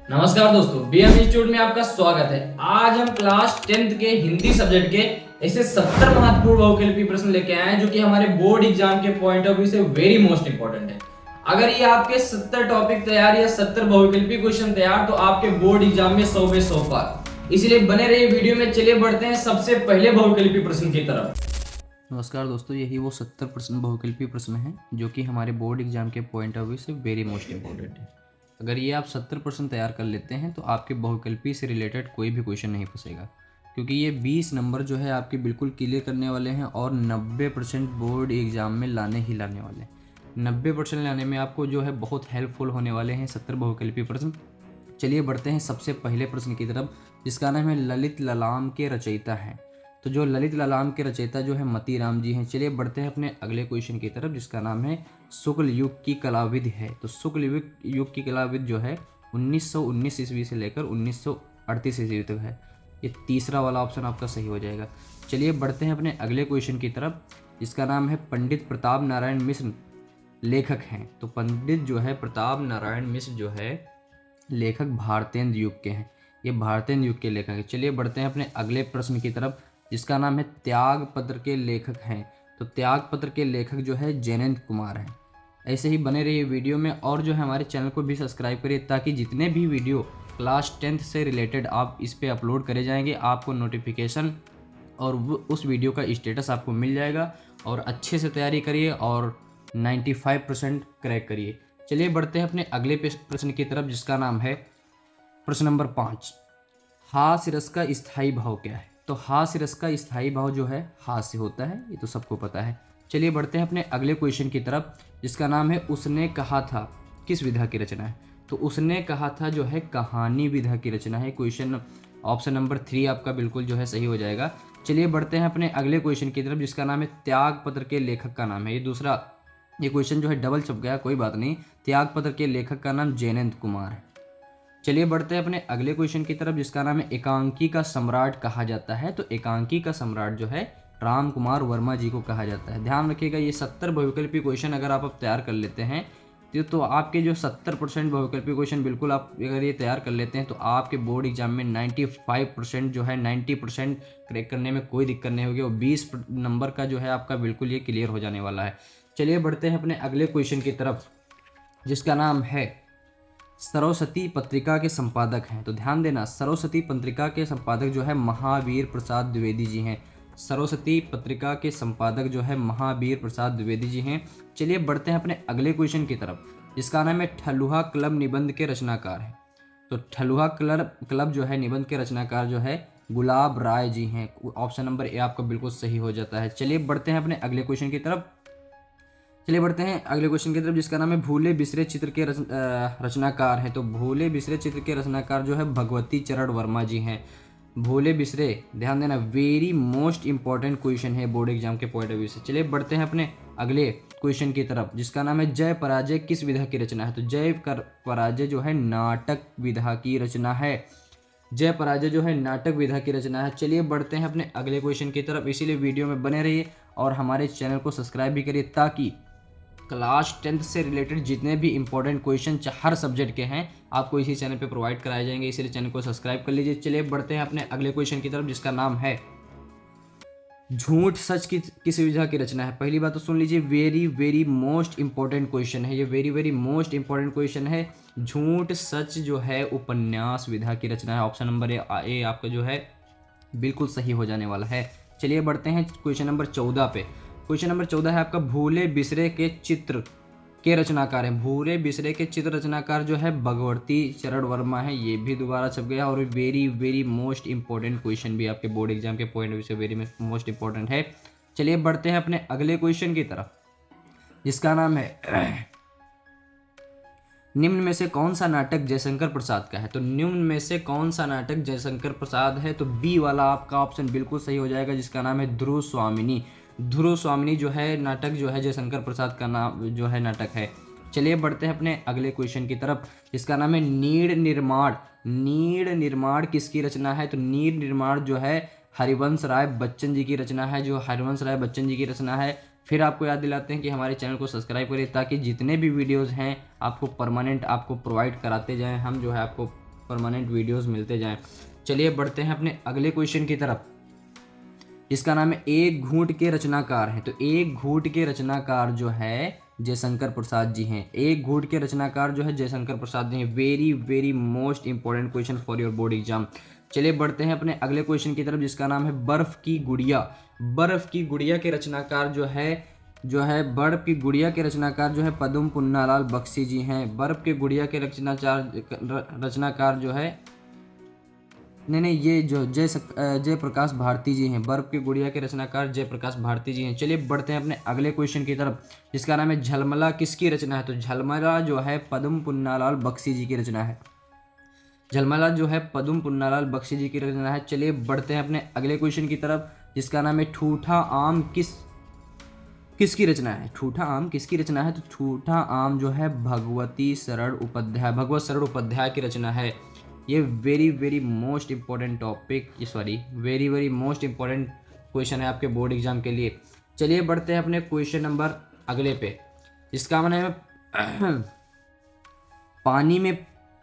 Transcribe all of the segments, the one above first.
नमस्कार दोस्तों, BM institute में आपका स्वागत है। आज हम क्लास 10th के हिंदी सब्जेक्ट के ऐसे 70 महत्वपूर्ण बहुकल्पीय प्रश्न लेके आए हैं जो कि हमारे बोर्ड एग्जाम के पॉइंट ऑफ व्यू से वेरी मोस्ट इंपॉर्टेंट है। अगर ये आपके 70 टॉपिक तैयार या 70 बहुकल्पीय क्वेश्चन तैयार तो आपके बोर्ड एग्जाम में 100 में 100 पार। इसीलिए बने रहिए वीडियो में। चलिए बढ़ते हैं सबसे पहले बहुकल्पीय प्रश्न की तरफ। नमस्कार दोस्तों, यही वो 70% बहुकल्पीय प्रश्न हैं जो कि हमारे बोर्ड एग्जाम के पॉइंट ऑफ व्यू से वेरी मोस्ट इंपॉर्टेंट है। अगर ये आप 70% तैयार कर लेते हैं तो आपके बहुकल्पीय से रिलेटेड कोई भी क्वेश्चन नहीं फंसेगा, क्योंकि ये 20 नंबर जो है आपके बिल्कुल क्लियर करने वाले हैं और 90% बोर्ड एग्जाम में लाने ही लाने वाले हैं। 90% लाने में आपको जो है बहुत हेल्पफुल होने वाले हैं 70 बहुकल्पीय प्रश्न। चलिए बढ़ते हैं सबसे पहले प्रश्न की तरफ, जिसका नाम है ललित ललाम के रचयिता हैं। तो जो ललित ललाम के रचयिता जो है मतीराम जी हैं। चलिए बढ़ते हैं अपने अगले क्वेश्चन की तरफ, जिसका नाम है शुक्ल युग की कलाविधि है। तो शुक्ल युग की कलाविधि जो है 1919 ईस्वी से लेकर 1938 ईस्वी तक है। ये तीसरा वाला ऑप्शन आपका सही हो जाएगा। चलिए बढ़ते हैं अपने अगले क्वेश्चन की तरफ, जिसका नाम है पंडित प्रताप नारायण मिश्र लेखक हैं। तो पंडित जो है प्रताप नारायण मिश्र जो है लेखक भारतेंद्र युग के हैं। ये भारतेंद्र युग के लेखक हैं। चलिए बढ़ते हैं अपने अगले प्रश्न की तरफ, जिसका नाम है त्यागपत्र के लेखक हैं। तो त्यागपत्र के लेखक जो है जयंत कुमार हैं। ऐसे ही बने रहिए वीडियो में और जो है हमारे चैनल को भी सब्सक्राइब करिए, ताकि जितने भी वीडियो क्लास 10th से रिलेटेड आप इस पे अपलोड करे जाएंगे आपको नोटिफिकेशन और उस वीडियो का स्टेटस आपको मिल जाएगा। और अच्छे से तैयारी करिए और 95% क्रैक करिए। चलिए बढ़ते हैं अपने अगले प्रश्न की तरफ, जिसका नाम है प्रश्न नंबर 5। हास्य रस का स्थायी भाव क्या है? तो हास्य रस का स्थायी भाव जो है हास्य होता है, ये तो सबको पता है। चलिए बढ़ते हैं अपने अगले क्वेश्चन की तरफ, जिसका नाम है उसने कहा था किस विधा की रचना है? तो उसने कहा था जो है कहानी विधा की रचना है। क्वेश्चन ऑप्शन नंबर 3 आपका बिल्कुल जो है सही हो जाएगा। चलिए बढ़ते हैं अपने अगले क्वेश्चन की तरफ, जिसका नाम है त्यागपत्र के लेखक का नाम है। ये क्वेश्चन जो है डबल छप गया, कोई बात नहीं। त्यागपत्र के लेखक का नाम जयंत कुमार है। चलिए बढ़ते हैं अपने अगले क्वेश्चन की तरफ, जिसका नाम है एकांकी का सम्राट कहा जाता है। तो एकांकी का सम्राट जो है राम कुमार वर्मा जी को कहा जाता है। ध्यान रखिएगा, ये 70 बहुविकल्पी क्वेश्चन अगर आप तैयार कर लेते हैं तो आपके जो 70% बहुविकल्पी क्वेश्चन बिल्कुल आप अगर ये तैयार कर लेते हैं तो आपके बोर्ड एग्जाम में 95% जो है 90% क्रैक करने में कोई दिक्कत नहीं होगी और 20 नंबर का जो है आपका बिल्कुल ये क्लियर हो जाने वाला है। चलिए बढ़ते हैं अपने अगले क्वेश्चन की तरफ, जिसका नाम है सरस्वती पत्रिका के संपादक हैं। तो ध्यान देना, सरस्वती पत्रिका के संपादक जो है महावीर प्रसाद द्विवेदी जी हैं। सरस्वती पत्रिका के संपादक जो है महावीर प्रसाद द्विवेदी जी हैं। चलिए बढ़ते हैं अपने अगले क्वेश्चन की तरफ, जिसका नाम है ठलुहा क्लब निबंध के रचनाकार हैं। तो ठलुहा क्लब जो है निबंध के रचनाकार जो है गुलाब राय जी हैं। ऑप्शन नंबर ए आपका बिल्कुल सही हो जाता है। चलिए बढ़ते हैं अपने अगले क्वेश्चन की तरफ। चलिए बढ़ते हैं अगले क्वेश्चन की तरफ, जिसका नाम है भूले बिसरे चित्र के रचनाकार हैं। तो भूले बिसरे चित्र के रचनाकार जो है भगवती चरण वर्मा जी हैं। भूले बिसरे, ध्यान देना, वेरी मोस्ट इंपॉर्टेंट क्वेश्चन है बोर्ड एग्जाम के पॉइंट ऑफ व्यू से। चलिए बढ़ते हैं अपने अगले क्वेश्चन की तरफ, जिसका नाम है जय पराजय किस विधा की रचना है? तो जय पराजय जो है नाटक विधा की रचना है। जय पराजय जो है नाटक विधा की रचना है। चलिए बढ़ते हैं अपने अगले क्वेश्चन की तरफ, इसीलिए वीडियो में बने रहिए और हमारे चैनल को सब्सक्राइब भी करिए, ताकि क्लास 10th से रिलेटेड जितने भी इंपॉर्टेंट क्वेश्चन हर सब्जेक्ट के हैं आपको इसी चैनल पे प्रोवाइड कराए जाएंगे। इसीलिए चैनल को सब्सक्राइब कर लीजिए। चलिए बढ़ते हैं अपने अगले क्वेश्चन की तरफ, जिसका नाम है झूठ सच की किस विधा की रचना है? पहली बात तो सुन लीजिए, very very most important question है ये, very very most important question है। झूठ सच जो है उपन्यास विधा की रचना है। ऑप्शन नंबर ए आपका जो है बिल्कुल सही हो जाने वाला है। चलिए बढ़ते हैं क्वेश्चन नंबर 14 पे। क्वेश्चन नंबर 14 है आपका भूले बिसरे के चित्र के रचनाकार हैं। भूले बिसरे के चित्र रचनाकार जो है भगवती चरण वर्मा है। ये भी दोबारा छप गया और very very most important question भी आपके बोर्ड एग्जाम के पॉइंट ऑफ व्यू से वेरी मोस्ट इंपॉर्टेंट है। चलिए बढ़ते हैं अपने अगले क्वेश्चन की तरफ, जिसका नाम है निम्न में से कौन सा नाटक जयशंकर प्रसाद का है? तो निम्न में से कौन सा नाटक जयशंकर प्रसाद है? तो बी वाला आपका ऑप्शन बिल्कुल सही हो जाएगा, जिसका नाम है ध्रुव स्वामिनी। ध्रुव स्वामिनी जो है नाटक जो है जयशंकर प्रसाद का नाम जो है नाटक है। चलिए बढ़ते हैं अपने अगले क्वेश्चन की तरफ, जिसका नाम है नीड़ निर्माण। नीड़ निर्माण किसकी रचना है? तो नीड़ निर्माण जो है हरिवंश राय बच्चन जी की रचना है। जो हरिवंश राय बच्चन जी की रचना है। फिर आपको याद दिलाते हैं कि हमारे चैनल को सब्सक्राइब करें, ताकि जितने भी वीडियोस हैं आपको परमानेंट आपको प्रोवाइड कराते जाएं। हम जो है आपको परमानेंट वीडियोस मिलते जाएं। चलिए बढ़ते हैं अपने अगले क्वेश्चन की तरफ, जिसका नाम है एक घूंट के रचनाकार हैं। तो एक घूंट के रचनाकार जो है जयशंकर प्रसाद जी हैं। एक घूंट के रचनाकार जो है जयशंकर प्रसाद जी हैं। Very very most important question for your board exam. चलिए बढ़ते हैं अपने अगले क्वेश्चन की तरफ, जिसका नाम है बर्फ की गुड़िया। बर्फ की गुड़िया के रचनाकार जो है बर्फ की गुड़िया के रचनाकार जो है पद्म पुन्नालाल बख्शी जी हैं। बर्फ के गुड़िया के रचनाकार जो है नहीं ये जो जय प्रकाश भारती जी हैं। बर्फ की गुड़िया के रचनाकार जय प्रकाश भारती जी हैं। चलिए बढ़ते हैं अपने अगले क्वेश्चन की तरफ, जिसका नाम है झलमला किसकी रचना है। तो झलमला जो है पद्म पुन्नालाल बख्शी जी की रचना है। झलमला जो है पद्म पुन्नालाल बख्शी जी की रचना है। चलिए बढ़ते हैं अपने अगले क्वेश्चन की तरफ, जिसका नाम है ठूठा आम किसकी रचना है। ठूठा आम किसकी रचना है। तो ठूठा आम जो है भगवत शरण उपाध्याय की रचना है। ये very very most important topic, sorry very very most important question है आपके बोर्ड एग्जाम के लिए। चलिए बढ़ते हैं अपने क्वेश्चन नंबर अगले पे, जिसका नाम है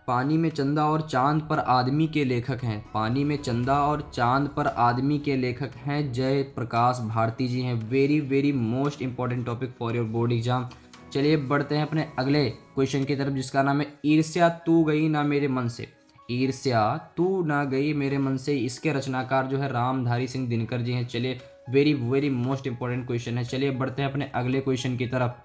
पानी में चंदा और चांद पर आदमी के लेखक हैं। पानी में चंदा और चांद पर आदमी के लेखक हैं जय प्रकाश भारती जी हैं। Very very most important topic for your board exam. चलिए बढ़ते हैं अपने अगले क्वेश्चन की तरफ, जिसका नाम है ईर्ष्या तू गई ना मेरे मन से। ईर्ष्या तू ना गई मेरे मन से, इसके रचनाकार जो है रामधारी सिंह दिनकर जी हैं। चलिए very very most important question है। चलिए बढ़ते हैं अपने अगले क्वेश्चन की तरफ,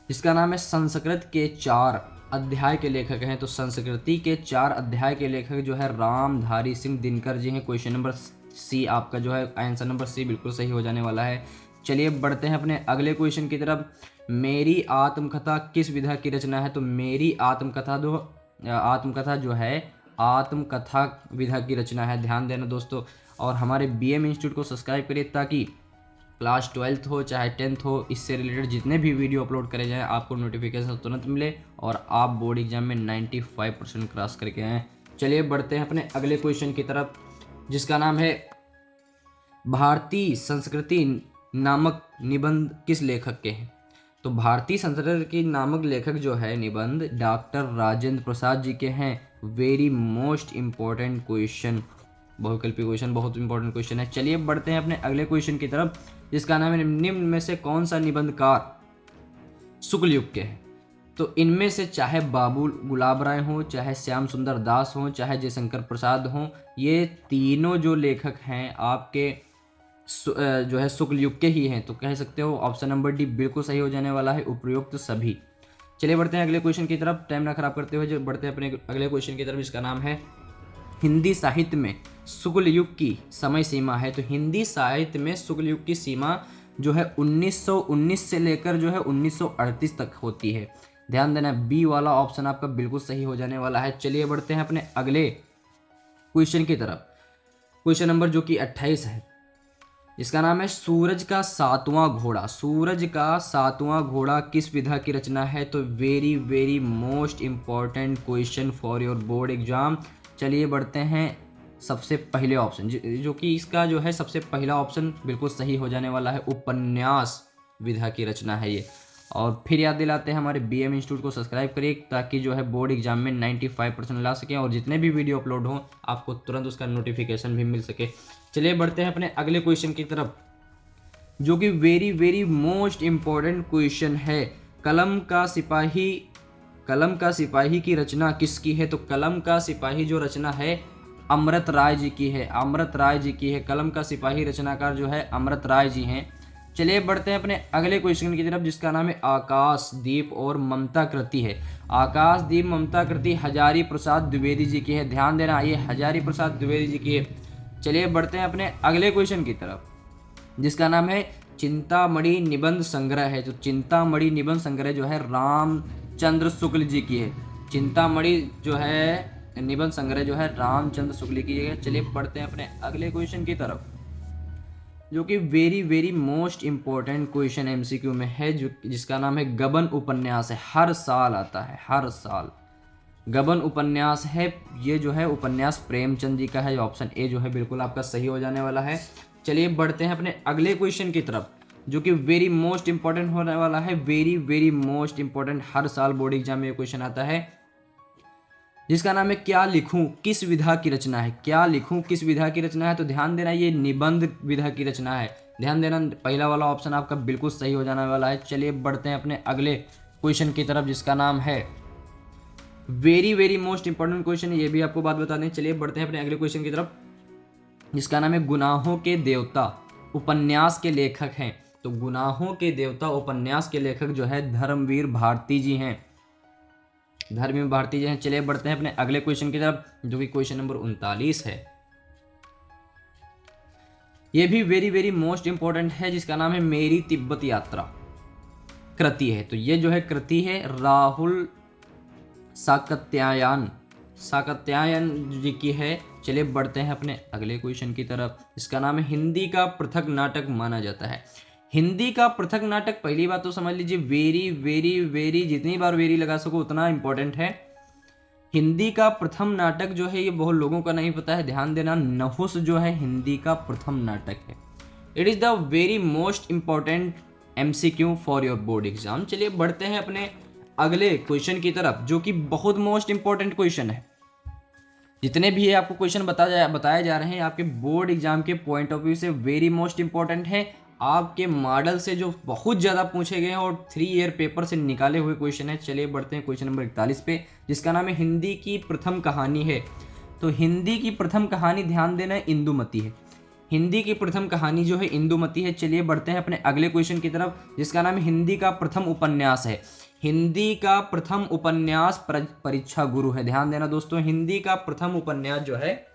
जिसका नाम है संस्कृत के 4 अध्याय के लेखक हैं। तो संस्कृति के 4 अध्याय के लेखक जो है रामधारी सिंह दिनकर जी हैं। क्वेश्चन नंबर सी आपका जो है आंसर नंबर सी बिल्कुल सही हो जाने वाला है। चलिए बढ़ते हैं अपने अगले क्वेश्चन की तरफ, मेरी आत्मकथा किस विधा की रचना है। तो मेरी आत्मकथा जो है आत्मकथा विधा की रचना है। ध्यान देना दोस्तों, और हमारे BM इंस्टीट्यूट को सब्सक्राइब करिए ताकि क्लास 12th हो चाहे 10th हो, इससे रिलेटेड जितने भी वीडियो अपलोड करे जाएँ आपको नोटिफिकेशन तुरंत मिले और आप बोर्ड एग्जाम में 95% क्रॉस करके आएँ। चलिए बढ़ते हैं अपने अगले क्वेश्चन की तरफ, जिसका नाम है भारतीय संस्कृति नामक निबंध किस लेखक के हैं। तो भारतीय संस्कृति नामक लेखक जो है निबंध डॉक्टर राजेंद्र प्रसाद जी के हैं। वेरी मोस्ट इंपॉर्टेंट क्वेश्चन, बहुकल्पी क्वेश्चन, बहुत इंपॉर्टेंट क्वेश्चन है। चलिए बढ़ते हैं अपने अगले क्वेश्चन की तरफ, जिसका नाम है निम्न में से कौन सा निबंधकार शुक्ल युग के हैं। तो इनमें से चाहे बाबू गुलाब राय हो, चाहे श्याम सुंदर दास हो, चाहे जयशंकर प्रसाद हो, ये तीनों जो लेखक हैं आपके जो है शुक्ल युग के ही हैं। तो कह सकते हो ऑप्शन नंबर डी बिल्कुल सही हो जाने वाला है, उपयुक्त सभी। चलिए बढ़ते हैं अगले क्वेश्चन की तरफ, टाइम ना खराब करते हुए बढ़ते हैं अपने अगले क्वेश्चन की तरफ, जिसका नाम है हिंदी साहित्य में शुक्ल युग की समय सीमा है। तो हिंदी साहित्य में शुक्ल युग की सीमा जो है 1919 से लेकर जो है 1938 तक होती है। ध्यान देना, बी वाला ऑप्शन आपका बिल्कुल सही हो जाने वाला है। चलिए बढ़ते हैं अपने अगले क्वेश्चन की तरफ, क्वेश्चन नंबर जो कि 28 है, इसका नाम है सूरज का 7वां घोड़ा। सूरज का 7वां घोड़ा किस विधा की रचना है। तो very very most important question for your board exam. चलिए बढ़ते हैं सबसे पहले ऑप्शन, जो कि इसका जो है सबसे पहला ऑप्शन बिल्कुल सही हो जाने वाला है, उपन्यास विधा की रचना है ये। और फिर याद दिलाते हैं हमारे BM इंस्टीट्यूट को सब्सक्राइब करिए ताकि जो है बोर्ड एग्जाम में 95% ला सकें और जितने भी वीडियो अपलोड हों आपको तुरंत उसका नोटिफिकेशन भी मिल सके। चलिए बढ़ते हैं अपने अगले क्वेश्चन की तरफ, जो कि very very most important question है। कलम का सिपाही की रचना किसकी है। तो कलम का सिपाही जो रचना है अमृत राय जी की है। अमृत राय जी की है। कलम का सिपाही रचनाकार जो है अमृत राय जी हैं। चलिए बढ़ते हैं अपने अगले क्वेश्चन की तरफ, जिसका नाम है आकाशदीप और ममता कृति है। आकाशदीप ममता कृति हजारी प्रसाद द्विवेदी जी की है। ध्यान देना, ये हजारी प्रसाद द्विवेदी जी की है। चलिए बढ़ते हैं अपने अगले क्वेश्चन की तरफ, जिसका नाम है चिंतामणि निबंध संग्रह है। तो चिंतामणि निबंध संग्रह जो है रामचंद्र शुक्ल जी की है। चिंतामणि जो है निबंध संग्रह जो है रामचंद्र शुक्ल की है। चलिए बढ़ते हैं अपने अगले क्वेश्चन की तरफ, जो कि very very most important question MCQ में है, जिसका नाम है गबन उपन्यास है। हर साल आता है, हर साल गबन उपन्यास है। ये जो है उपन्यास प्रेमचंद जी का है। ऑप्शन ए जो है बिल्कुल आपका सही हो जाने वाला है। चलिए बढ़ते हैं अपने अगले क्वेश्चन की तरफ, जो कि वेरी मोस्ट इंपॉर्टेंट होने वाला है। वेरी वेरी मोस्ट इंपॉर्टेंट, हर साल बोर्ड एग्जाम में ये क्वेश्चन आता है। जिसका नाम है क्या लिखूं किस विधा की रचना है। क्या लिखूं किस विधा की रचना है, तो ध्यान देना ये निबंध विधा की रचना है। ध्यान देना पहला वाला ऑप्शन आपका बिल्कुल सही हो जाने वाला है। चलिए बढ़ते हैं अपने अगले क्वेश्चन की तरफ, जिसका नाम है very very most important question है, ये भी आपको बात बता दें। चलिए बढ़ते हैं अपने अगले क्वेश्चन की तरफ, जिसका नाम है गुनाहों के देवता उपन्यास के लेखक हैं। तो गुनाहों के देवता उपन्यास के लेखक जो है धर्मवीर भारती जी हैं, धर्मवीर भारती जी हैं। चलिए बढ़ते हैं अपने अगले क्वेश्चन की तरफ, जो कि क्वेश्चन नंबर 39 है। ये भी वेरी वेरी मोस्ट इंपॉर्टेंट है, जिसका नाम है मेरी तिब्बत यात्रा कृति है। तो ये जो है कृति है राहुल साकत्यायन जी की है। चलिए बढ़ते हैं अपने अगले क्वेश्चन की तरफ, इसका नाम है हिंदी का पृथक नाटक माना जाता है। हिंदी का पृथक नाटक, पहली बात तो समझ लीजिए वेरी वेरी वेरी, जितनी बार वेरी लगा सको उतना इंपॉर्टेंट है। हिंदी का प्रथम नाटक जो है ये बहुत लोगों का नहीं पता है, ध्यान देना। नहुस जो है हिंदी का प्रथम नाटक है। It is the very most important MCQ for your board exam. चलिए बढ़ते हैं अपने अगले क्वेश्चन की तरफ, जो कि बहुत मोस्ट इंपॉर्टेंट क्वेश्चन है। जितने भी आपको क्वेश्चन बताए जा रहे हैं आपके बोर्ड एग्जाम के पॉइंट ऑफ व्यू से वेरी मोस्ट इंपॉर्टेंट है। आपके मॉडल से जो बहुत ज़्यादा पूछे गए हैं और 3 ईयर पेपर से निकाले हुए क्वेश्चन है। चलिए बढ़ते हैं क्वेश्चन नंबर 41 पे, जिसका नाम है हिंदी की प्रथम कहानी है। तो हिंदी की प्रथम कहानी, ध्यान देना, इंदुमती है। हिंदी की प्रथम कहानी जो है इंदुमती है। चलिए बढ़ते हैं अपने अगले क्वेश्चन की तरफ, जिसका नाम है हिंदी का प्रथम उपन्यास है। हिंदी का प्रथम उपन्यास परीक्षा गुरु है। ध्यान देना दोस्तों, हिंदी का प्रथम उपन्यास जो है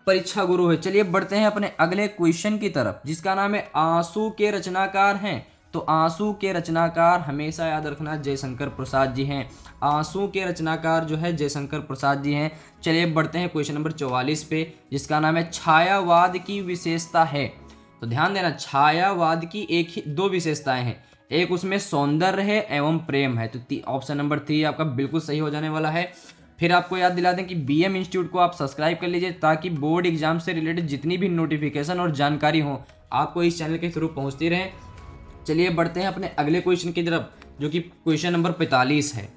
परीक्षा गुरु है। चलिए बढ़ते हैं अपने अगले क्वेश्चन की तरफ, जिसका नाम है आंसू के रचनाकार हैं। तो आंसू के रचनाकार हमेशा याद रखना जयशंकर प्रसाद जी हैं। आंसू के रचनाकार जो है जयशंकर प्रसाद जी हैं। चलिए बढ़ते हैं क्वेश्चन नंबर 44 पे, जिसका नाम है छायावाद की विशेषता है। तो ध्यान देना, छायावाद की दो विशेषताएं हैं, एक उसमें सौंदर्य है एवं प्रेम है। तो ऑप्शन नंबर 3 आपका बिल्कुल सही हो जाने वाला है। फिर आपको याद दिला दें कि BM इंस्टीट्यूट को आप सब्सक्राइब कर लीजिए, ताकि बोर्ड एग्जाम से रिलेटेड जितनी भी नोटिफिकेशन और जानकारी हो आपको इस चैनल के थ्रू पहुंचती रहे। चलिए बढ़ते हैं अपने अगले क्वेश्चन की तरफ, जो कि क्वेश्चन नंबर 45 है।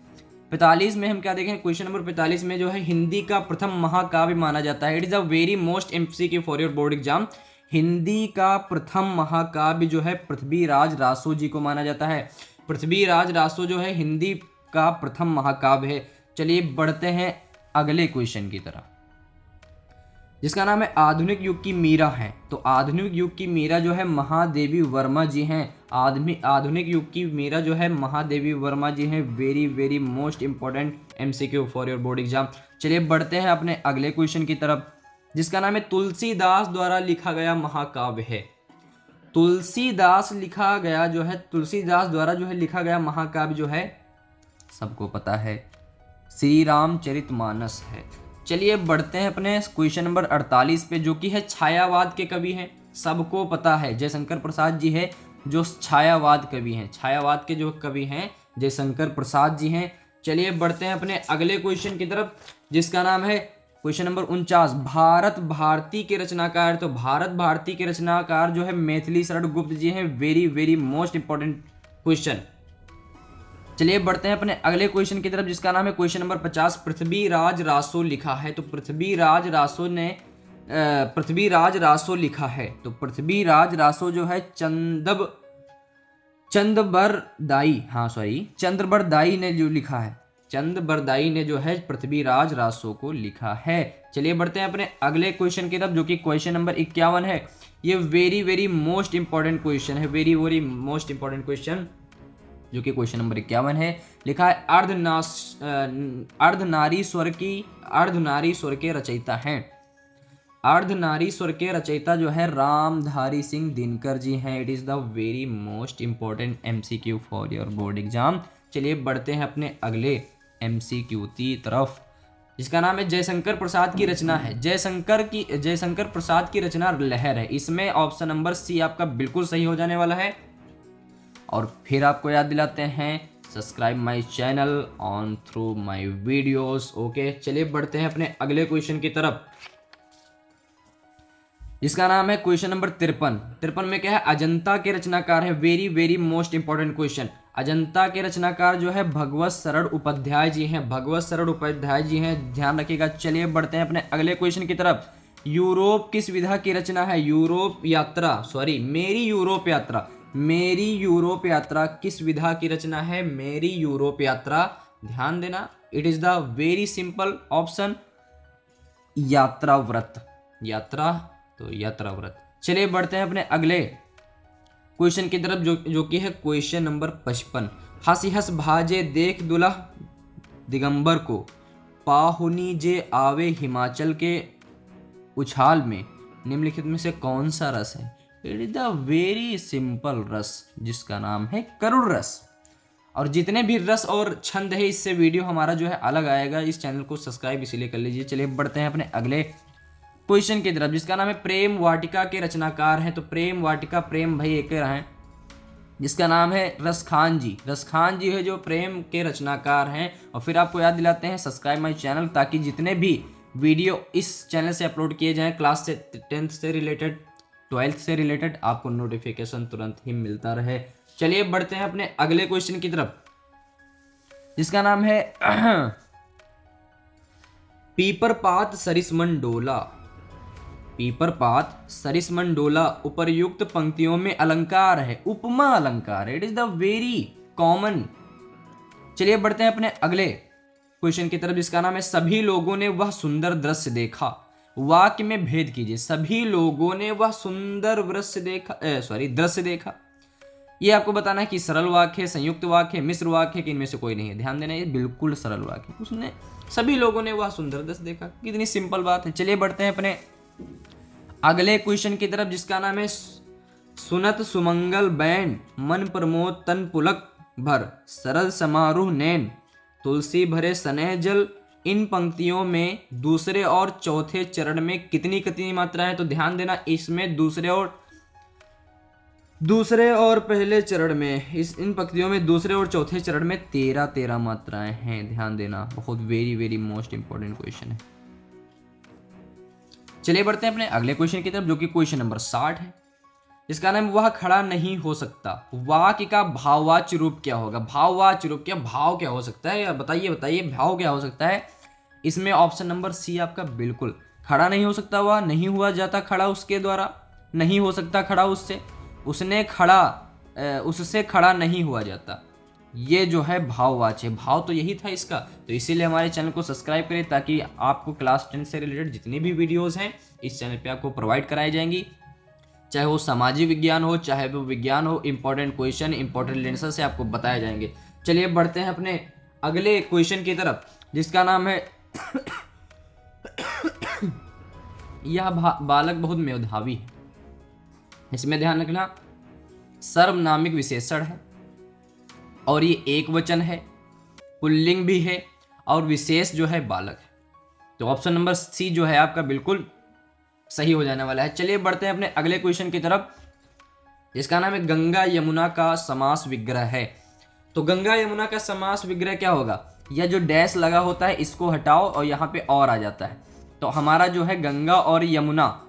45 में हम क्या देखें, क्वेश्चन नंबर 45 में जो है हिंदी का प्रथम महाकाव्य माना जाता है। It is a very most MCQ for your board exam. Hindi का प्रथम महाकाव्य जो है पृथ्वीराज रासो जी को माना जाता है। पृथ्वीराज रासो जो है हिंदी का प्रथम महाकाव्य है। चलिए बढ़ते हैं अगले क्वेश्चन की तरफ, जिसका नाम है आधुनिक युग की मीरा है। तो आधुनिक युग की मीरा जो है महादेवी वर्मा जी हैं। आधुनिक युग की मीरा जो है महादेवी वर्मा जी हैं। Very very most important MCQ for your board exam. चलिए बढ़ते हैं अपने अगले क्वेश्चन की तरफ, जिसका नाम है तुलसीदास द्वारा लिखा गया महाकाव्य है। तुलसीदास द्वारा जो है लिखा गया महाकाव्य जो है सबको पता है, श्री रामचरितमानस है। चलिए बढ़ते हैं अपने क्वेश्चन नंबर 48 पे, जो कि है छायावाद के कवि हैं। सबको पता है जयशंकर प्रसाद जी है जो छायावाद कवि हैं। छायावाद के जो कवि हैं जयशंकर प्रसाद जी हैं। चलिए बढ़ते हैं अपने अगले क्वेश्चन की तरफ, जिसका नाम है क्वेश्चन नंबर 49 भारत भारती के रचनाकार। तो भारत भारती के रचनाकार जो है मैथिली शरण गुप्त जी हैं। Very very most important question. चलिए बढ़ते हैं अपने अगले क्वेश्चन की तरफ, जिसका नाम है क्वेश्चन नंबर 50 पृथ्वीराज रासो लिखा है। तो पृथ्वीराज रासो लिखा है। तो पृथ्वीराज रासो जो है चंद्रबरदाई ने जो लिखा है, चंद्रबरदाई ने जो है पृथ्वीराज रासो को लिखा है। चलिए बढ़ते हैं अपने अगले क्वेश्चन की तरफ, जो कि क्वेश्चन नंबर 51 है। ये very very most important question है, very very most important question, जो कि क्वेश्चन नंबर 51 है। लिखा है अर्धनारीश्वर के रचयिता हैं। अर्धनारीश्वर के रचयिता जो है रामधारी सिंह दिनकर जी हैं। It is the very most important MCQ for your board exam. चलिए बढ़ते हैं अपने अगले MCQ की तरफ, जिसका नाम है जयशंकर प्रसाद की रचना है। जयशंकर प्रसाद की रचना लहर है। इसमें ऑप्शन नंबर C आपका बिल्कुल सही हो जाने वाला है। और फिर आपको याद दिलाते हैं subscribe my channel on through my videos. Okay, चलिए बढ़ते हैं अपने अगले क्वेश्चन की तरफ, जिसका नाम है क्वेश्चन नंबर 53 में क्या है, अजंता के रचनाकार है। Very very most important question. Ajanta के रचनाकार जो है भगवत शरण उपाध्याय जी हैं, भगवत शरण उपाध्याय जी हैं, ध्यान रखिएगा। चलिए बढ़ते हैं अपने अगले क्वेश्चन की तरफ। यूरोप किस विधा की रचना है? यूरोप यात्रा, सॉरी मेरी यूरोप यात्रा, मेरी यूरोप यात्रा किस विधा की रचना है? मेरी यूरोप यात्रा, ध्यान देना, it is the very simple option, यात्रा व्रत, यात्रा तो यात्रा व्रत। चलिए बढ़ते हैं अपने अगले क्वेश्चन की तरफ जो कि है क्वेश्चन नंबर 55। हंसी हंस भाजे देख दुल्हा दिगंबर को, पाहुनी जे आवे हिमाचल के उछाल में, निम्नलिखित में से कौन सा रस है? It is the very simple रस जिसका नाम है करुण रस। और जितने भी रस और छंद है इससे वीडियो हमारा जो है अलग आएगा। इस चैनल को सब्सक्राइब इसीलिए कर लीजिए। चलिए बढ़ते हैं अपने अगले क्वेश्चन की तरफ जिसका नाम है प्रेम वाटिका के रचनाकार हैं। तो प्रेम वाटिका, प्रेम भाई एक हैं, जिसका नाम है रसखान जी। रसखान जी है जो प्रेम के रचनाकार हैं। और फिर आपको याद दिलाते हैं सब्सक्राइब माई चैनल, ताकि जितने भी वीडियो इस चैनल से अपलोड किए जाएं क्लास से 10th से रिलेटेड, 12th से रिलेटेड, आपको नोटिफिकेशन तुरंत ही मिलता रहे। चलिए बढ़ते हैं अपने अगले क्वेश्चन की तरफ जिसका नाम है पीपरपात सरिसमंडोला। पीपरपात सरिसमंडोला उपर्युक्त पंक्तियों में अलंकार है, उपमा अलंकार है। It is the very common. चलिए बढ़ते हैं अपने अगले क्वेश्चन की तरफ जिसका नाम है सभी लोगों ने वह सुंदर दृश्य देखा। वाक्य में भेद कीजिए। सभी लोगों ने वह सुंदर दृश्य देखा। ये आपको बताना है कि सरल वाक्य, संयुक्त वाक्य, मिश्र वाक्य, कि इनमें से कोई नहीं है। ध्यान देना, ये बिल्कुल सरल वाक्य। उसने, सभी लोगों ने वह सुंदर दृश्य देखा, कितनी सिंपल बात है। चलिए बढ़ते हैं अपने अगले क्वेश्चन की तरफ जिसका नाम है सुनत सुमंगल बैन, मन प्रमोद तन पुलक भर, सरल समारोह नैन, तुलसी भरे स्नेह जल। इन पंक्तियों में दूसरे और चौथे चरण में कितनी कितनी मात्रा है? तो ध्यान देना, इसमें दूसरे और पहले चरण में, इन पंक्तियों में दूसरे और चौथे चरण में 13 मात्राएं हैं। ध्यान देना, बहुत very very most important question है। चलिए बढ़ते हैं अपने अगले क्वेश्चन की तरफ जो कि क्वेश्चन नंबर 60 है जिसका नाम वह खड़ा नहीं हो सकता। वाक्य का भाववाच्य रूप क्या होगा? भाववाच्य रूप क्या, भाव क्या हो सकता है? बताइए भाव क्या हो सकता है? इसमें ऑप्शन नंबर सी आपका बिल्कुल, खड़ा नहीं हो सकता, वह नहीं हुआ जाता खड़ा उसके द्वारा, नहीं हो सकता खड़ा उससे, उसने खड़ा, उससे खड़ा नहीं हुआ जाता। ये जो है भाववाच्य, भाव तो यही था इसका। तो इसीलिए हमारे चैनल को सब्सक्राइब करें ताकि आपको क्लास 10 से रिलेटेड जितनी भी वीडियोस हैं इस चैनल पे आपको प्रोवाइड कराई जाएंगी, चाहे वो सामाजिक विज्ञान हो, चाहे वो विज्ञान हो। इंपॉर्टेंट क्वेश्चन, इंपॉर्टेंट आंसर से आपको बताए जाएंगे। चलिए बढ़ते हैं अपने अगले क्वेश्चन की तरफ जिसका नाम है यह बालक बहुत मेधावी है। इसमें ध्यान रखना, सर्वनामिक विशेषण है और ये एक वचन है, पुल्लिंग भी है और विशेष जो है बालक है। तो ऑप्शन नंबर सी जो है आपका बिल्कुल सही हो जाने वाला है। चलिए बढ़ते हैं अपने अगले क्वेश्चन की तरफ जिसका नाम है गंगा यमुना का समास विग्रह है। तो गंगा यमुना का समास विग्रह क्या होगा? यह जो डैश लगा होता है इसको हटाओ और यहाँ पे और आ जाता है। तो हमारा जो है गंगा और यमुना,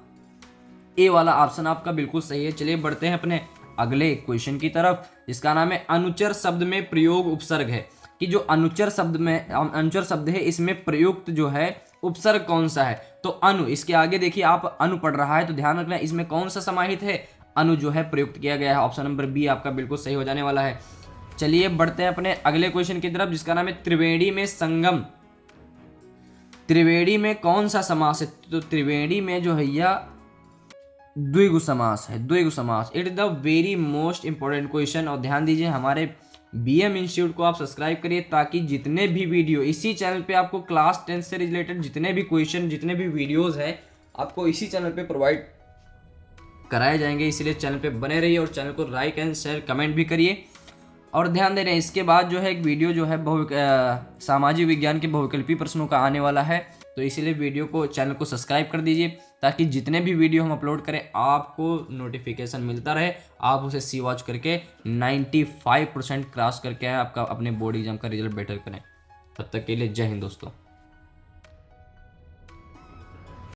ए वाला ऑप्शन आपका बिल्कुल सही है। चलिए बढ़ते हैं अपने अगले क्वेश्चन की तरफ जिसका नाम है अनुचर शब्द में प्रयोग उपसर्ग है। कि जो अनुचर शब्द है इसमें प्रयुक्त जो है उपसर्ग कौन सा है? तो अनु, इसके आगे देखिए आप अनु पढ़ रहा है तो ध्यान रखना इसमें कौन सा समाहित है? अनु जो है प्रयुक्त किया गया है। ऑप्शन नंबर बी आपका बिल्कुल सही हो जाने वाला है। चलिए बढ़ते हैं अपने अगले क्वेश्चन की तरफ जिसका नाम है त्रिवेणी में संगम। त्रिवेणी में कौन सा समास है? तो त्रिवेणी में जो है यह द्विगु समास है, द्विगु समास। It is the very most important question. और ध्यान दीजिए हमारे BM इंस्टीट्यूट को आप सब्सक्राइब करिए ताकि जितने भी वीडियो इसी चैनल पे आपको क्लास 10 से रिलेटेड जितने भी क्वेश्चन, जितने भी वीडियोस हैं आपको इसी चैनल पे प्रोवाइड कराए जाएंगे। इसीलिए चैनल पे बने रहिए और चैनल को लाइक एंड शेयर कमेंट भी करिए। और ध्यान दे रहे हैं इसके बाद जो है एक वीडियो जो है सामाजिक विज्ञान के बहुविकल्पी प्रश्नों का आने वाला है। तो इसीलिए वीडियो को, चैनल को सब्सक्राइब कर दीजिए ताकि जितने भी वीडियो हम अपलोड करें आपको नोटिफिकेशन मिलता रहे, आप उसे सी वॉच करके 95% क्रॉस करके आपका अपने बोर्ड एग्जाम का रिजल्ट बेटर करें। तब तक के लिए जय हिंद दोस्तों।